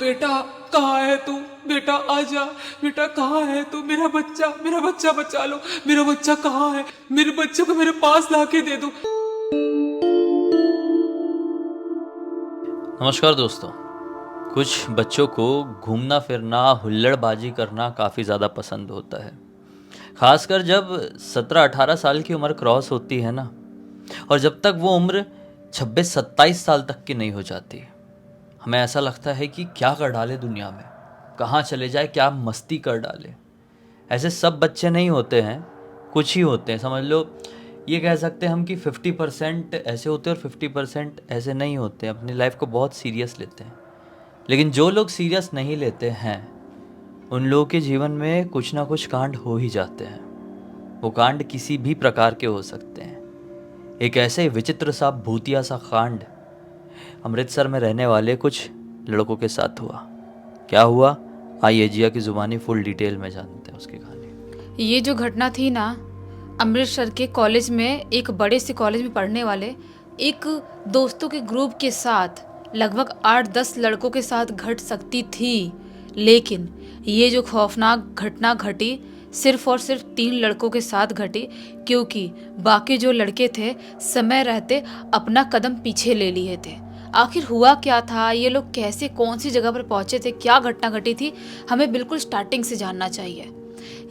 बेटा कहाँ है तू? बेटा आजा, बेटा कहाँ है तू? मेरा बच्चा बचा लो। मेरा बच्चा कहाँ है? मेरे बच्चे को मेरे पास लाके दे दो। नमस्कार दोस्तों। कुछ बच्चों को घूमना फिरना हुल्लड़बाजी करना काफ़ी ज़्यादा पसंद होता है, खासकर जब 17-18 साल की उम्र क्रॉस होती है ना, और जब तक वो उम्र 26-27 साल तक की नहीं हो जाती। हमें ऐसा लगता है कि क्या कर डाले दुनिया में, कहाँ चले जाए, क्या मस्ती कर डाले। ऐसे सब बच्चे नहीं होते हैं, कुछ ही होते हैं। समझ लो, ये कह सकते हैं हम कि 50% ऐसे होते हैं और 50% ऐसे नहीं होते हैं, अपनी लाइफ को बहुत सीरियस लेते हैं। लेकिन जो लोग सीरियस नहीं लेते हैं, उन लोगों के जीवन में कुछ ना कुछ कांड हो ही जाते हैं। वो कांड किसी भी प्रकार के हो सकते हैं। एक ऐसे विचित्र सा भूतिया सा कांड अमृतसर में रहने वाले कुछ लड़कों के साथ हुआ। क्या हुआ, आइए जिया की ज़ुबानी फुल डिटेल में जानते हैं उसकी कहानी। ये जो घटना थी ना, अमृतसर के कॉलेज में, एक बड़े से कॉलेज में पढ़ने वाले एक दोस्तों के ग्रुप के साथ लगभग 8-10 लड़कों के साथ घट सकती थी। लेकिन ये जो खौफनाक घटना घटी सिर्फ और सिर्फ 3 लड़कों के साथ घटी, क्योंकि बाकी जो लड़के थे समय रहते अपना कदम पीछे ले लिए थे। आखिर हुआ क्या था, ये लोग कैसे कौन सी जगह पर पहुंचे थे, क्या घटना घटी थी, हमें बिल्कुल स्टार्टिंग से जानना चाहिए।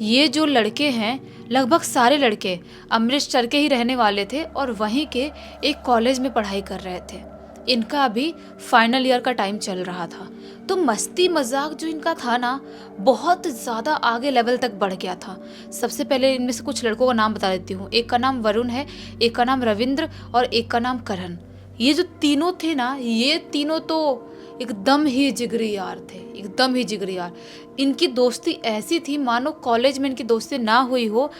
ये जो लड़के हैं, लगभग सारे लड़के अमृतसर के ही रहने वाले थे और वहीं के एक कॉलेज में पढ़ाई कर रहे थे। इनका अभी फाइनल ईयर का टाइम चल रहा था, तो मस्ती मजाक जो इनका था ना, बहुत ज़्यादा आगे लेवल तक बढ़ गया था। सबसे पहले इनमें से कुछ लड़कों का नाम बता देती हूँ। एक का नाम वरुण है, एक का नाम रविंद्र और एक का नाम करण। ये जो तीनों थे ना, ये तीनों तो एकदम ही जिगरी यार थे, एकदम ही जिगरी यार। इनकी दोस्ती ऐसी थी मानो कॉलेज में इनकी दोस्ती ना हुई हो,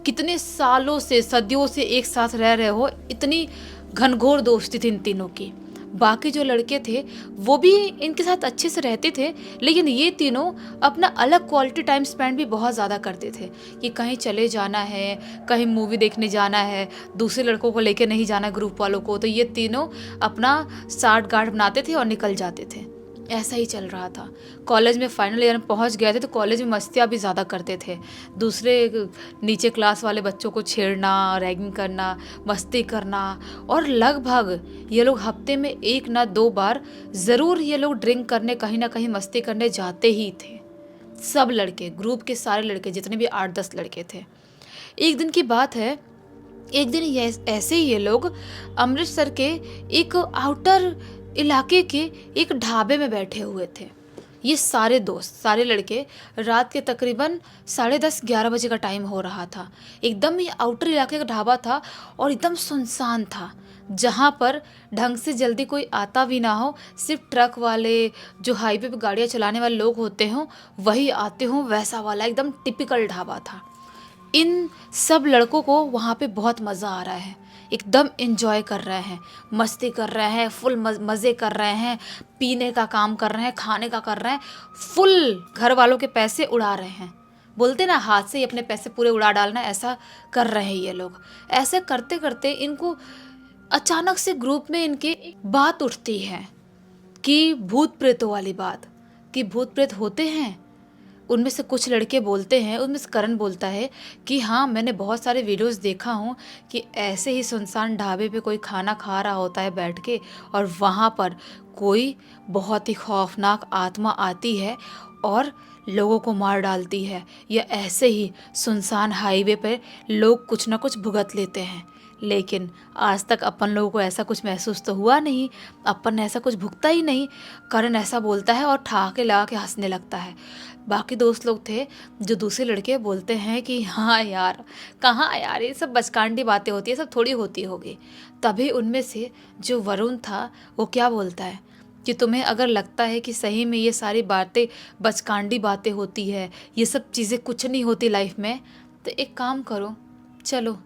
कितने सालों से सदियों से एक साथ रह रहे हो, इतनी घनघोर दोस्ती थी इन तीनों की। बाकी जो लड़के थे वो भी इनके साथ अच्छे से रहते थे, लेकिन ये तीनों अपना अलग क्वालिटी टाइम स्पेंड भी बहुत ज़्यादा करते थे कि कहीं चले जाना है, कहीं मूवी देखने जाना है, दूसरे लड़कों को लेके नहीं जाना ग्रुप वालों को, तो ये तीनों अपना साठ गांठ बनाते थे और निकल जाते थे। ऐसा ही चल रहा था। कॉलेज में फाइनल ईयर में पहुंच गए थे तो कॉलेज में मस्तियाँ भी ज़्यादा करते थे। दूसरे नीचे क्लास वाले बच्चों को छेड़ना, रैगिंग करना, मस्ती करना, और लगभग ये लोग हफ्ते में 1 ना 2 बार ज़रूर ये लोग ड्रिंक करने, कहीं ना कहीं मस्ती करने जाते ही थे। सब लड़के, ग्रुप के सारे लड़के, जितने भी 8-10 लड़के थे। एक दिन की बात है, एक दिन ऐसे ही ये लोग अमृतसर के एक आउटर इलाके के एक ढाबे में बैठे हुए थे। ये सारे दोस्त, सारे लड़के, रात के तकरीबन 10:30-11 बजे का टाइम हो रहा था। एकदम ही आउटर इलाके का ढाबा था और एकदम सुनसान था, जहाँ पर ढंग से जल्दी कोई आता भी ना हो, सिर्फ ट्रक वाले, जो हाईवे पे गाड़ियाँ चलाने वाले लोग होते हों वही आते हों, वैसा वाला एकदम टिपिकल ढाबा था। इन सब लड़कों को वहाँ पे बहुत मज़ा आ रहा है, एकदम एंजॉय कर रहे हैं, मस्ती कर रहे हैं, फुल मज़े कर रहे हैं, पीने का काम कर रहे हैं, खाने का कर रहे हैं, फुल घर वालों के पैसे उड़ा रहे हैं। बोलते ना, हाथ से ही अपने पैसे पूरे उड़ा डालना, ऐसा कर रहे हैं ये लोग। ऐसे करते करते इनको अचानक से ग्रुप में इनके एक बात उठती है कि भूत प्रेतों वाली बात, कि भूत प्रेत होते हैं। उनमें से कुछ लड़के बोलते हैं, उनमें से करण बोलता है कि हाँ, मैंने बहुत सारे वीडियोस देखा हूँ कि ऐसे ही सुनसान ढाबे पे कोई खाना खा रहा होता है बैठ के, और वहाँ पर कोई बहुत ही खौफनाक आत्मा आती है और लोगों को मार डालती है, या ऐसे ही सुनसान हाईवे पे लोग कुछ ना कुछ भुगत लेते हैं। लेकिन आज तक अपन लोगों को ऐसा कुछ महसूस तो हुआ नहीं, अपन ने ऐसा कुछ भुगता ही नहीं। करण ऐसा बोलता है और ठहाके लगा के हंसने लगता है। बाकी दोस्त लोग थे, जो दूसरे लड़के, बोलते हैं कि हाँ यार, कहाँ यार, ये सब बचकांडी बातें होती है, सब थोड़ी होती होगी। तभी उनमें से जो वरुण था वो क्या बोलता है कि तुम्हें अगर लगता है कि सही में ये सारी बातें बचकांडी बातें होती है, ये सब चीज़ें कुछ नहीं होती लाइफ में, तो एक काम करो, चलो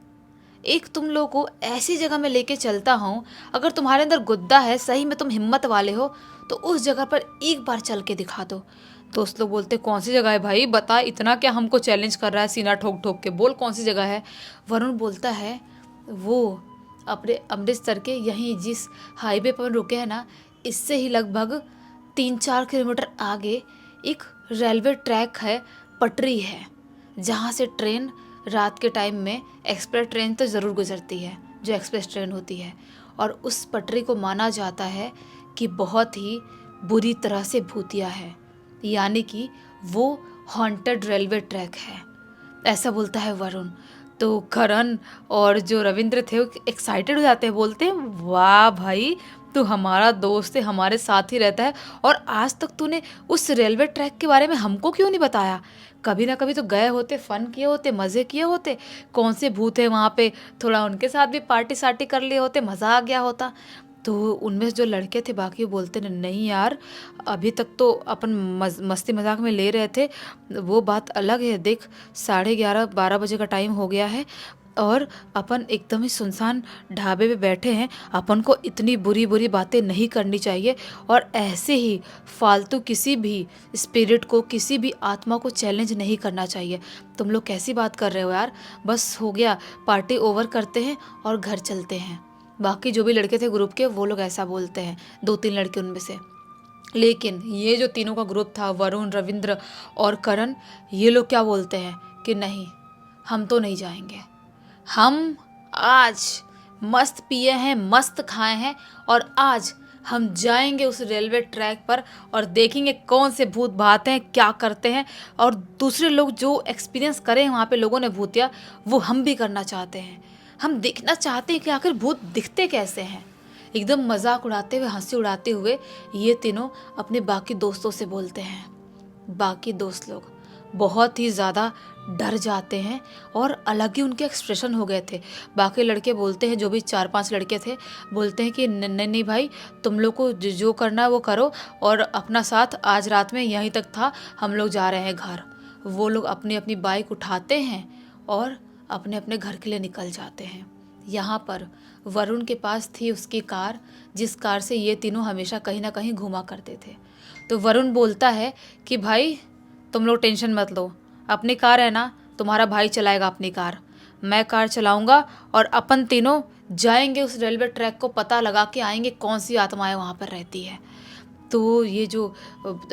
एक तुम लोग को ऐसी जगह में लेके चलता हूँ, अगर तुम्हारे अंदर गुद्दा है, सही में तुम हिम्मत वाले हो, तो उस जगह पर एक बार चल के दिखा दो। दोस्त लोग बोलते, कौन सी जगह है भाई, बता, इतना क्या हमको चैलेंज कर रहा है, सीना ठोक ठोक के बोल कौन सी जगह है। वरुण बोलता है, वो अपने अमृतसर के यहीं जिस हाईवे पर रुके हैं ना, इससे ही लगभग 3-4 किलोमीटर आगे एक रेलवे ट्रैक है, पटरी है, जहाँ से ट्रेन रात के टाइम में एक्सप्रेस ट्रेन तो ज़रूर गुजरती है, जो एक्सप्रेस ट्रेन होती है। और उस पटरी को माना जाता है कि बहुत ही बुरी तरह से भूतिया है, यानी कि वो हॉन्टेड रेलवे ट्रैक है, ऐसा बोलता है वरुण। तो करण और जो रविंद्र थे वो एक्साइटेड हो जाते हैं, बोलते हैं वाह भाई, तू हमारा दोस्त है, हमारे साथ ही रहता है, और आज तक तूने उस रेलवे ट्रैक के बारे में हमको क्यों नहीं बताया? कभी ना कभी तो गए होते, फन किए होते, मज़े किए होते, कौन से भूत है वहाँ पे, थोड़ा उनके साथ भी पार्टी सार्टी कर लिए होते, मज़ा आ गया होता। तो उनमें से जो लड़के थे बाकी वो बोलते नहीं यार, अभी तक तो अपन मस्ती मजाक में ले रहे थे, वो बात अलग है, देख 11:30-12 बजे का टाइम हो गया है और अपन एकदम ही सुनसान ढाबे पे बैठे हैं, अपन को इतनी बुरी बुरी बातें नहीं करनी चाहिए और ऐसे ही फालतू किसी भी स्पिरिट को, किसी भी आत्मा को चैलेंज नहीं करना चाहिए। तुम लोग कैसी बात कर रहे हो यार, बस हो गया, पार्टी ओवर करते हैं और घर चलते हैं। बाकी जो भी लड़के थे ग्रुप के वो लोग ऐसा बोलते हैं, 2-3 लड़के उनमें से। लेकिन ये जो तीनों का ग्रुप था, वरुण, रविंद्र और करण, ये लोग क्या बोलते हैं कि नहीं, हम तो नहीं जाएंगे, हम आज मस्त पिए हैं, मस्त खाए हैं और आज हम जाएंगे उस रेलवे ट्रैक पर और देखेंगे कौन से भूत भागते हैं, क्या करते हैं, और दूसरे लोग जो एक्सपीरियंस करें वहाँ पे लोगों ने भूतिया, वो हम भी करना चाहते हैं। हम देखना चाहते हैं कि आखिर भूत दिखते कैसे हैं। एकदम मजाक उड़ाते हुए, हंसी उड़ाते हुए ये तीनों अपने बाकी दोस्तों से बोलते हैं। बाकी दोस्त लोग बहुत ही ज़्यादा डर जाते हैं और अलग ही उनके एक्सप्रेशन हो गए थे। बाकी लड़के बोलते हैं, जो भी 4-5 लड़के थे, बोलते हैं कि नहीं नहीं भाई, तुम लोग को जो करना है वो करो और अपना साथ आज रात में यहीं तक था, हम लोग जा रहे हैं घर। वो लोग अपनी अपनी बाइक उठाते हैं और अपने अपने घर के लिए निकल जाते हैं। यहाँ पर वरुण के पास थी उसकी कार, जिस कार से ये तीनों हमेशा कहीं ना कहीं घूमा करते थे। तो वरुण बोलता है कि भाई तुम लोग टेंशन मत लो, अपनी कार है ना, तुम्हारा भाई चलाएगा अपनी कार, मैं कार चलाऊंगा और अपन तीनों जाएंगे उस रेलवे ट्रैक को, पता लगा के आएंगे कौन सी आत्माएं वहाँ पर रहती है। तो ये जो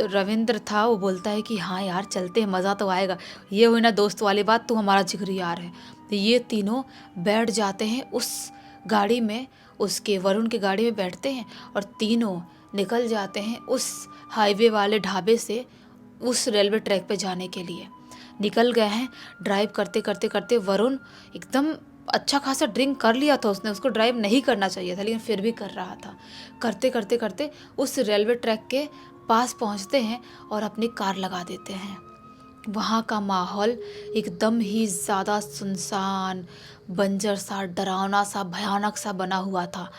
रविंद्र था वो बोलता है कि हाँ यार चलते हैं, मज़ा तो आएगा, ये हुई ना दोस्त वाली बात, तू हमारा जिगरी यार है। तो ये तीनों बैठ जाते हैं उस गाड़ी में, उसके वरुण की गाड़ी में बैठते हैं और तीनों निकल जाते हैं उस हाईवे वाले ढाबे से उस रेलवे ट्रैक पे जाने के लिए। निकल गए हैं ड्राइव करते करते करते। वरुण एकदम अच्छा खासा ड्रिंक कर लिया था उसने, उसको ड्राइव नहीं करना चाहिए था लेकिन फिर भी कर रहा था। करते करते करते उस रेलवे ट्रैक के पास पहुंचते हैं और अपनी कार लगा देते हैं। वहाँ का माहौल एकदम ही ज़्यादा सुनसान, बंजर सा, डरावना सा, भयानक सा बना हुआ था।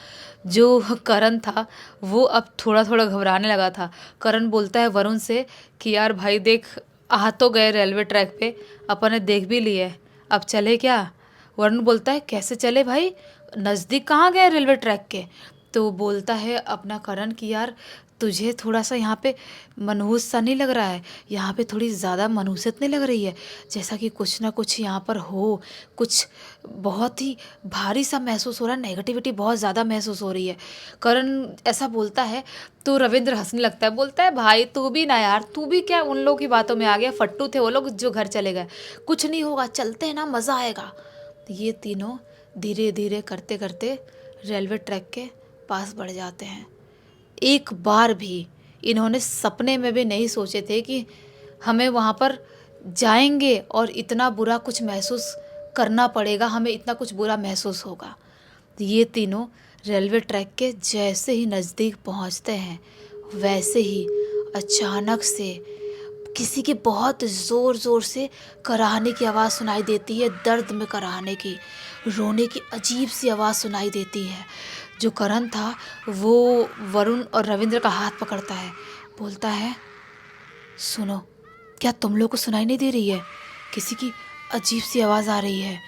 जो करण था वो अब थोड़ा थोड़ा घबराने लगा था। करण बोलता है वरुण से कि यार भाई देख, आ तो गए रेलवे ट्रैक पे, अपन ने देख भी लिए, अब चले क्या? वरुण बोलता है कैसे चले भाई, नज़दीक कहाँ गए रेलवे ट्रैक के? तो बोलता है अपना करण कि यार तुझे थोड़ा सा यहाँ पे मनहूस सा नहीं लग रहा है, यहाँ पे थोड़ी ज़्यादा मनहूसियत नहीं लग रही है, जैसा कि कुछ ना कुछ यहाँ पर हो, कुछ बहुत ही भारी सा महसूस हो रहा है, नेगेटिविटी बहुत ज़्यादा महसूस हो रही है। करण ऐसा बोलता है तो रविंद्र हंसने लगता है, बोलता है भाई तू भी ना यार, तू भी क्या उन लोगों की बातों में आ गया, फट्टू थे वो लोग जो घर चले गए, कुछ नहीं होगा, चलते हैं ना, मज़ा आएगा। ये तीनों धीरे धीरे करते करते रेलवे ट्रैक के पास बढ़ जाते हैं। एक बार भी इन्होंने सपने में भी नहीं सोचे थे कि हमें वहाँ पर जाएंगे और इतना बुरा कुछ महसूस करना पड़ेगा, हमें इतना कुछ बुरा महसूस होगा। ये तीनों रेलवे ट्रैक के जैसे ही नज़दीक पहुँचते हैं वैसे ही अचानक से किसी के बहुत ज़ोर ज़ोर से कराहने की आवाज़ सुनाई देती है, दर्द में कराहने की, रोने की अजीब सी आवाज़ सुनाई देती है। जो करण था वो वरुण और रविंद्र का हाथ पकड़ता है, बोलता है सुनो, क्या तुम लोग को सुनाई नहीं दे रही है? किसी की अजीब सी आवाज़ आ रही है,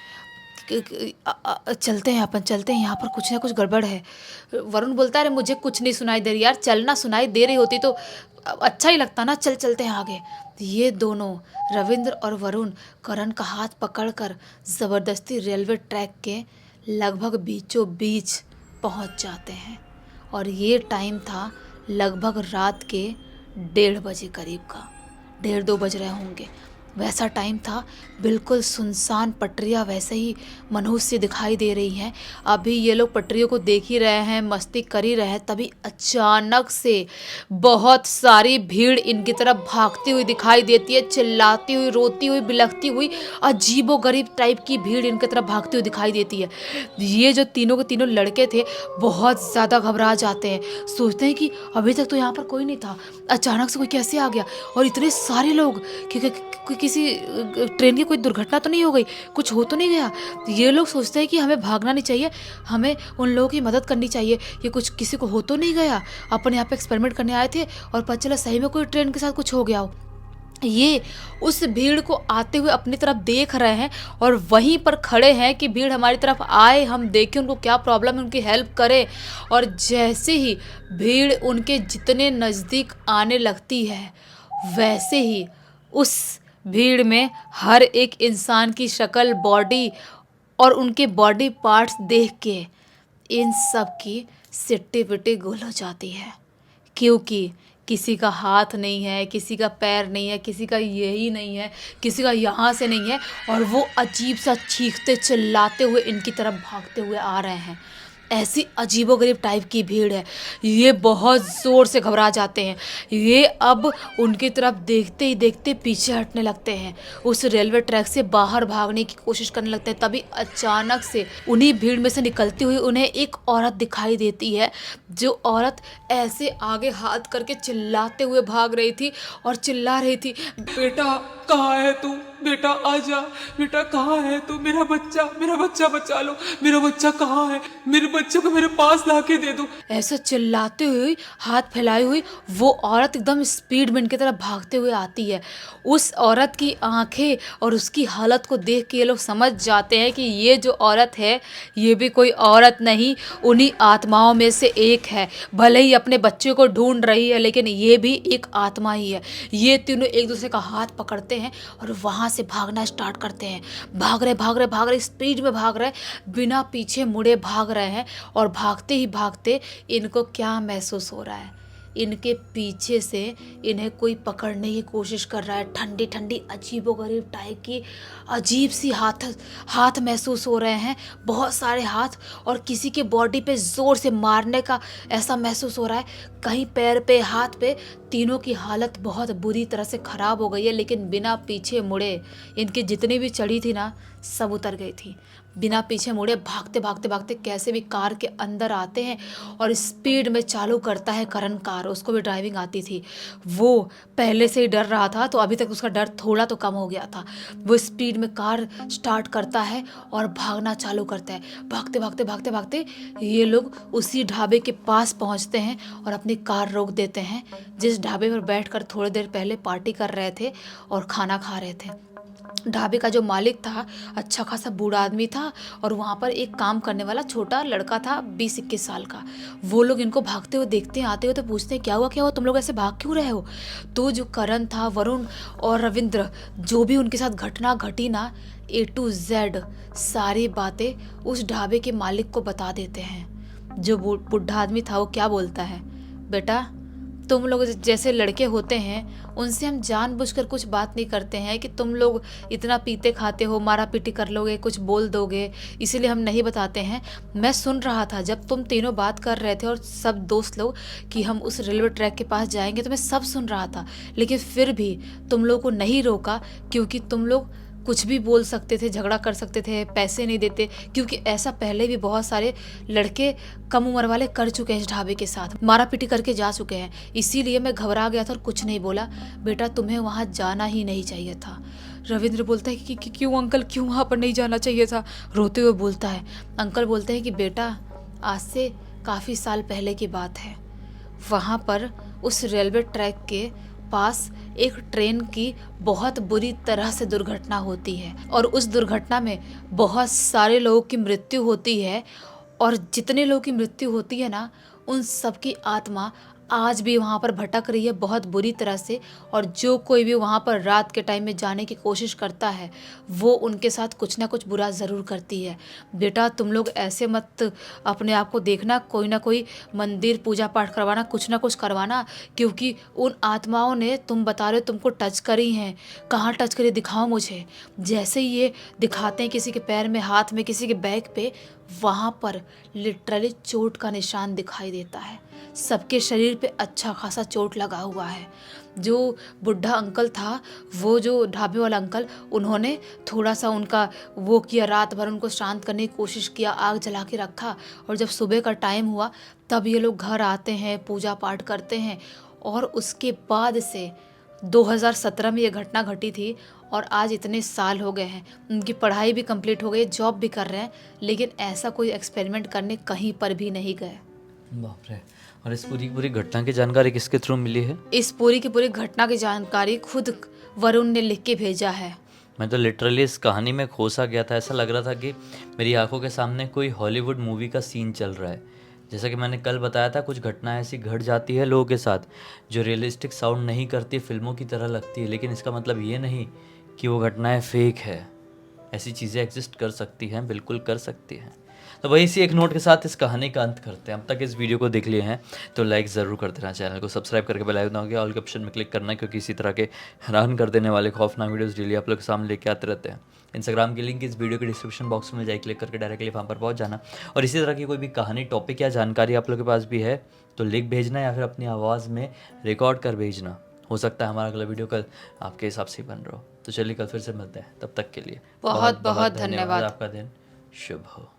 चलते हैं अपन, चलते हैं, यहाँ पर कुछ ना कुछ गड़बड़ है। वरुण बोलता है अरे मुझे कुछ नहीं सुनाई दे रही यार, चलना, सुनाई दे रही होती तो अच्छा ही लगता ना, चल चलते हैं आगे। ये दोनों रविंद्र और वरुण करण का हाथ पकड़कर ज़बरदस्ती रेलवे ट्रैक के लगभग बीचों बीच पहुंच जाते हैं। और ये टाइम था लगभग रात के 1:30 करीब का, 1:30-2 बज रहे होंगे। वैसा टाइम था, बिल्कुल सुनसान पटरियाँ वैसे ही मनहूस सी दिखाई दे रही हैं। अभी ये लोग पटरियों को देख ही रहे हैं, मस्ती कर ही रहे हैं, तभी अचानक से बहुत सारी भीड़ इनकी तरफ भागती हुई दिखाई देती है, चिल्लाती हुई, रोती हुई, बिलखती हुई, अजीबोगरीब टाइप की भीड़ इनकी तरफ भागती हुई दिखाई देती है। ये जो तीनों के तीनों लड़के थे बहुत ज़्यादा घबरा जाते हैं, सोचते हैं कि अभी तक तो यहाँ पर कोई नहीं था, अचानक से कोई कैसे आ गया और इतने सारे लोग, कि किसी ट्रेन की कोई दुर्घटना तो नहीं हो गई, कुछ हो तो नहीं गया। ये लोग सोचते हैं कि हमें भागना नहीं चाहिए, हमें उन लोगों की मदद करनी चाहिए, ये कुछ किसी को हो तो नहीं गया, अपन यहाँ पे एक्सपेरिमेंट करने आए थे और पता चला सही में कोई ट्रेन के साथ कुछ हो गया हो। ये उस भीड़ को आते हुए अपनी तरफ देख रहे हैं और वहीं पर खड़े हैं कि भीड़ हमारी तरफ आए, हम देखें उनको क्या प्रॉब्लम है, उनकी हेल्प करें। और जैसे ही भीड़ उनके जितने नज़दीक आने लगती है, वैसे ही उस भीड़ में हर एक इंसान की शक्ल, बॉडी और उनके बॉडी पार्ट्स देख के इन सब की सिट्टी पिट्टी गुल हो जाती है, क्योंकि किसी का हाथ नहीं है, किसी का पैर नहीं है, किसी का यही नहीं है, किसी का यहाँ से नहीं है, और वो अजीब सा चीखते चिल्लाते हुए इनकी तरफ भागते हुए आ रहे हैं। ऐसी अजीबोगरीब टाइप की भीड़ है। ये बहुत ज़ोर से घबरा जाते हैं। ये अब उनकी तरफ देखते ही देखते पीछे हटने लगते हैं, उस रेलवे ट्रैक से बाहर भागने की कोशिश करने लगते हैं। तभी अचानक से उन्हीं भीड़ में से निकलती हुई उन्हें एक औरत दिखाई देती है, जो औरत ऐसे आगे हाथ करके चिल्लाते हुए भाग रही थी और चिल्ला रही थी, बेटा कहाँ है तू, बेटा आजा, बेटा कहाँ है तू, मेरा बच्चा बचा लो, मेरा बच्चा कहाँ है, मेरे बच्चे को मेरे पास लाके दे दो। ऐसा चिल्लाते हुए, हाथ फैलाए हुई वो औरत एकदम स्पीड में इनकी तरफ भागते हुए आती है। उस औरत की आंखें और उसकी हालत को देख के ये लोग समझ जाते हैं कि ये जो औरत है, ये भी कोई औरत नहीं, उन्हीं आत्माओं में से एक है। भले ही अपने बच्चे को ढूंढ रही है, लेकिन ये भी एक आत्मा ही है। ये तीनों एक दूसरे का हाथ पकड़ते हैं और वहाँ से भागना स्टार्ट करते हैं। भाग रहे, स्पीड में भाग रहे, बिना पीछे मुड़े भाग रहे हैं। और भागते ही भागते इनको क्या महसूस हो रहा है, इनके पीछे से इन्हें कोई पकड़ने की कोशिश कर रहा है। ठंडी ठंडी अजीबोगरीब टाइप की अजीब सी हाथ महसूस हो रहे हैं, बहुत सारे हाथ, और किसी के बॉडी पे ज़ोर से मारने का ऐसा महसूस हो रहा है, कहीं पैर पे, हाथ पे। तीनों की हालत बहुत बुरी तरह से ख़राब हो गई है, लेकिन बिना पीछे मुड़े इनकी जितनी भी चढ़ी थी ना, सब उतर गई थी। बिना पीछे मुड़े भागते कैसे भी कार के अंदर आते हैं और स्पीड में चालू करता है करण कार। उसको भी ड्राइविंग आती थी, वो पहले से ही डर रहा था, तो अभी तक उसका डर थोड़ा तो कम हो गया था। वो स्पीड में कार स्टार्ट करता है और भागना चालू करता है। भागते ये लोग उसी ढाबे के पास पहुंचते हैं और अपनी कार रोक देते हैं, जिस ढाबे पर बैठकर थोड़ी देर पहले पार्टी कर रहे थे और खाना खा रहे थे। ढाबे का जो मालिक था, अच्छा खासा बूढ़ा आदमी था, और वहाँ पर एक काम करने वाला छोटा लड़का था, 20-21 साल का। वो लोग इनको भागते हुए देखते हैं, आते हुए तो पूछते हैं क्या हुआ, तुम लोग ऐसे भाग क्यों रहे हो। तो जो करण था, वरुण और रविंद्र, जो भी उनके साथ घटना घटी ना, A to Z सारी बातें उस ढाबे के मालिक को बता देते हैं। जो बूढ़ा आदमी था वो क्या बोलता है, बेटा तुम लोग जैसे लड़के होते हैं, उनसे हम जानबूझकर कुछ बात नहीं करते हैं कि तुम लोग इतना पीते खाते हो, मारा पीटी कर लोगे, कुछ बोल दोगे, इसीलिए हम नहीं बताते हैं। मैं सुन रहा था जब तुम तीनों बात कर रहे थे और सब दोस्त लोग कि हम उस रेलवे ट्रैक के पास जाएंगे, तो मैं सब सुन रहा था, लेकिन फिर भी तुम लोग को नहीं रोका, क्योंकि तुम लोग कुछ भी बोल सकते थे, झगड़ा कर सकते थे, पैसे नहीं देते, क्योंकि ऐसा पहले भी बहुत सारे लड़के कम उम्र वाले कर चुके हैं, इस ढाबे के साथ मारा पीटी करके जा चुके हैं। इसीलिए मैं घबरा गया था और कुछ नहीं बोला। बेटा तुम्हें वहाँ जाना ही नहीं चाहिए था। रविंद्र बोलता है कि क्यों अंकल, क्यों वहाँ पर नहीं जाना चाहिए था, रोते हुए बोलता है। अंकल बोलते हैं कि बेटा आज से काफ़ी साल पहले की बात है, वहाँ पर उस रेलवे ट्रैक के पास एक ट्रेन की बहुत बुरी तरह से दुर्घटना होती है, और उस दुर्घटना में बहुत सारे लोगों की मृत्यु होती है, और जितने लोगों की मृत्यु होती है ना, उन सब की आत्मा आज भी वहाँ पर भटक रही है बहुत बुरी तरह से। और जो कोई भी वहाँ पर रात के टाइम में जाने की कोशिश करता है वो उनके साथ कुछ ना कुछ बुरा ज़रूर करती है। बेटा तुम लोग ऐसे मत अपने आप को देखना, कोई ना कोई मंदिर पूजा पाठ करवाना, कुछ ना कुछ करवाना, क्योंकि उन आत्माओं ने, तुम बता रहे हो तुमको टच करी हैं, कहाँ टच करी दिखाओ मुझे। जैसे ही ये दिखाते हैं किसी के पैर में, हाथ में, किसी के बैक पे, वहाँ पर लिटरली चोट का निशान दिखाई देता है। सबके शरीर पे अच्छा खासा चोट लगा हुआ है। जो बुढ़ा अंकल था, वो जो ढाबे वाला अंकल, उन्होंने थोड़ा सा उनका वो किया, रात भर उनको शांत करने की कोशिश किया, आग जला के रखा। और जब सुबह का टाइम हुआ तब ये लोग घर आते हैं, पूजा पाठ करते हैं। और उसके बाद से 2017 में ये घटना घटी थी और आज इतने साल हो गए हैं। उनकी पढ़ाई भी कंप्लीट हो गई, जॉब भी कर रहे हैं, लेकिन ऐसा कोई एक्सपेरिमेंट करने कहीं पर भी नहीं गए। बाप रे। और इस पूरी पूरी घटना की जानकारी किसके थ्रू मिली है? इस पूरी की पूरी घटना की जानकारी खुद वरुण ने लिख के भेजा है। मैं तो लिटरली इस कहानी में खोसा गया था। ऐसा लग रहा था कि मेरी आंखों के सामने कोई हॉलीवुड मूवी का सीन चल रहा है। जैसा कि मैंने कल बताया था, कुछ घटनाएं ऐसी घट जाती है लोगों के साथ जो रियलिस्टिक साउंड नहीं करती, फिल्मों की तरह लगती है, लेकिन इसका मतलब ये नहीं कि वो घटनाएं फेक है। ऐसी चीज़ें एग्जिस्ट कर सकती हैं, बिल्कुल कर सकती हैं। तो वही इसी एक नोट के साथ इस कहानी का अंत करते हैं। अब तक इस वीडियो को देख लिए हैं तो लाइक ज़रूर कर देना, चैनल को सब्सक्राइब करके बेल आइकन दबाओगे, ऑल के ऑप्शन में क्लिक करना है, क्योंकि इसी तरह के हैरान कर देने वाले खौफनाक वीडियोस डेली आप लोग के सामने लेके आते रहते हैं। इंस्टाग्राम की लिंक इस वीडियो के डिस्क्रिप्शन बॉक्स में जाए, क्लिक करके डायरेक्टली वहाँ पर पहुँच जाना। और इसी तरह की कोई भी कहानी, टॉपिक या जानकारी आप लोग के पास भी है तो लिख भेजना या फिर अपनी आवाज़ में रिकॉर्ड कर भेजना। हो सकता है हमारा अगला वीडियो कल आपके हिसाब से बन रहा हो। तो चलिए कल फिर से मिलते हैं, तब तक के लिए बहुत बहुत धन्यवाद। आपका दिन शुभ हो।